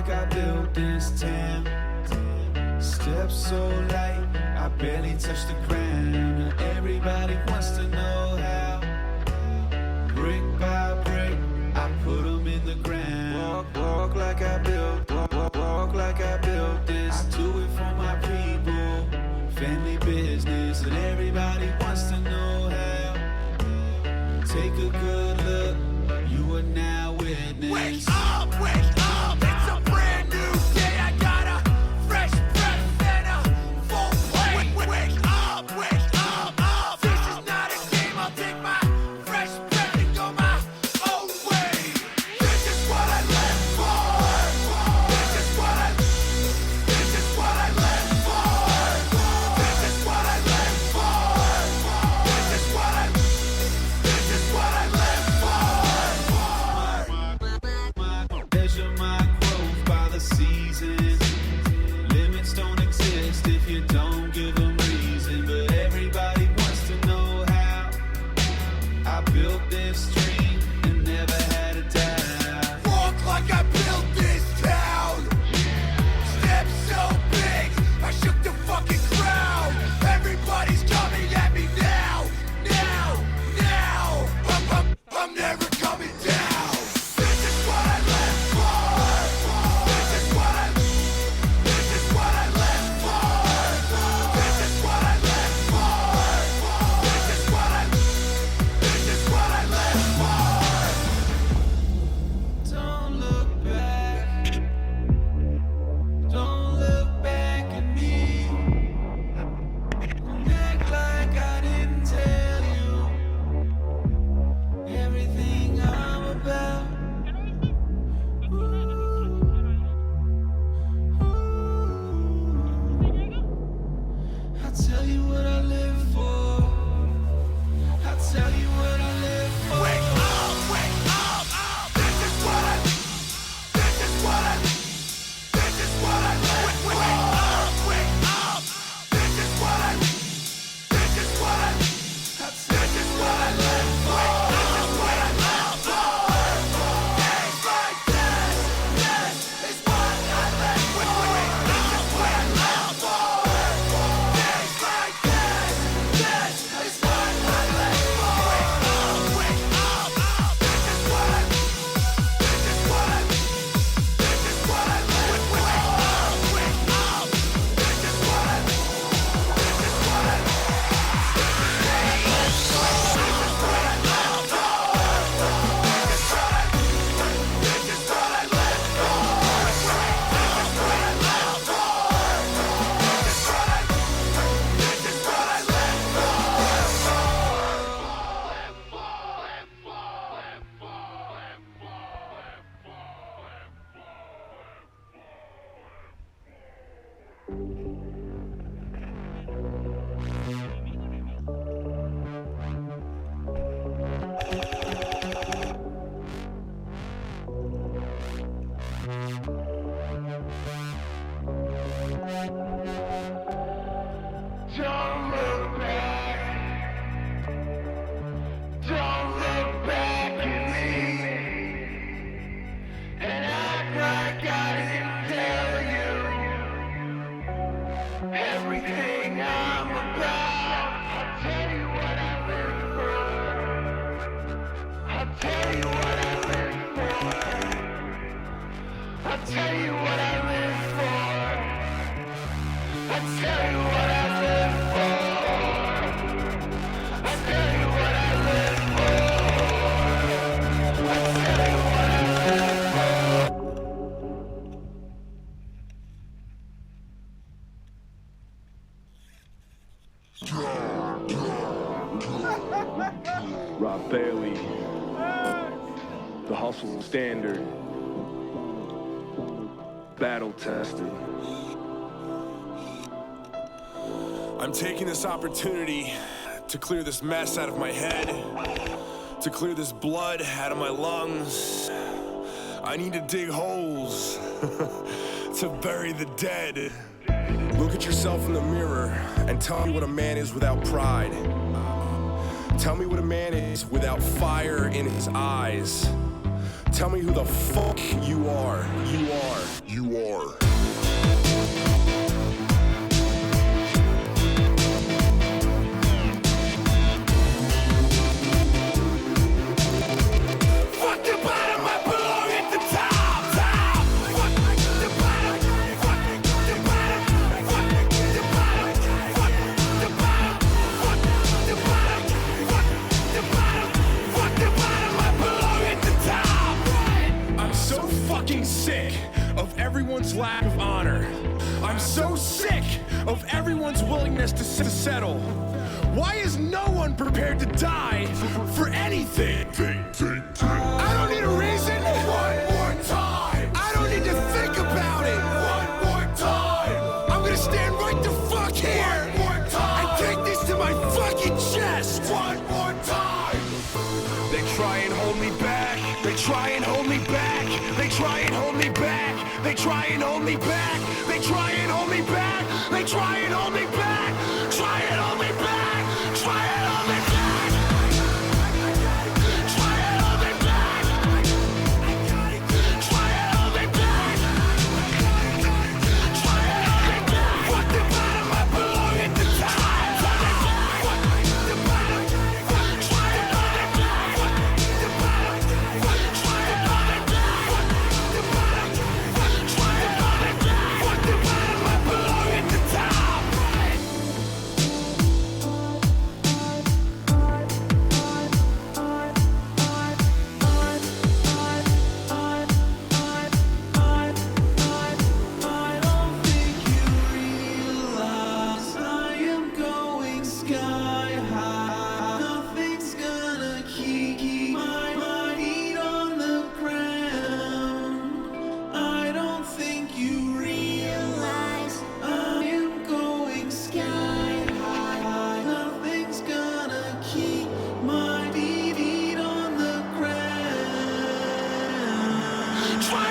like I built this town. Steps so light, I barely touch the ground. Everybody wants to know how. Brick by brick, I put them in the ground. Walk like I built, walk like I built this. I do it for my people, family business, and everybody wants to know how. Take a good look, you are now witness. Wake up, it's a brand new day. I got a fresh breath and a full plate. Wake up, this is not a game. I'll take my fresh breath and go my own way. This is what I live for. This is what I live for. This is what I live for. This is what I live for. Measure my growth by the seasons. Limits don't exist if you don't give them reason. But everybody wants to know how I built this dream and never had a doubt. Walk like I built this town. Steps so big, I shook the fucking crowd. Everybody's coming at me now. I'm never coming down. This is what I live for. This is what I live for. This is what I live for. This is what I live for. Don't look back. Don't look back at me. Don't act like I didn't tell you everything I'm about. I'll tell you what I live for. I'll tell you what I live for. Wake up! This is what I live for. This is what I live for. This is what I live for. This is what I live for. This is what I live for. Days like this is what I live for. This is what I live for. Days like this is what I live for. Wake up! This is what I live for. This is what I live for. Wake up! This is what I live for. This is what I live for. Don't look back. Don't look back at me and act like I didn't tell you everything I'm about. I'll tell you what I live for. I'll tell you what I live for. I'll tell you what I live for. I'll tell you what I live for. I'll tell you what I live for. I'll tell you what I live Rob Bailey, the hustle standard, battle tested. I'm taking this opportunity to clear this mess out of my head, to clear this blood out of my lungs. I need to dig holes to bury the dead. Look at yourself in the mirror and tell me what a man is without pride. Tell me what a man is without fire in his eyes. Tell me who the fuck you are. You are. you are. Fuck the bottom, I belong at the top, top. Fuck the bottom, fuck the bottom, fuck the bottom, fuck the bottom, fuck the bottom, fuck the bottom, fuck the bottom, I belong at the top. I'm so fucking sick of everyone's lack of honor. I'm so sick of everyone's willingness to settle. Why is no one prepared to die for anything? I don't need a reason. One more time. I don't need to think about it. One more time. I'm gonna stand right the fuck here One more time. and take this to my fucking chest. One more time. They try and hold me back. They try and hold me back. They try and hold me back. They try and hold me back. They try and hold me back. They try and hold me back. Try and hold me back. Try and hold me back. Try and hold me back. Try and hold me back. Try and hold me back. Fuck the bottom, I belong at the top. Fuck the bottom. Try and hold me back. The bottom. Try and hold me back. The bottom. Try and hold me back. Fuck the bottom, I belong at the top. I don't think you realize I am going sky high. Nothing's gonna keep my feet on the ground. I don't think you realize I am going sky high. Nothing's gonna keep my feet on the ground. Try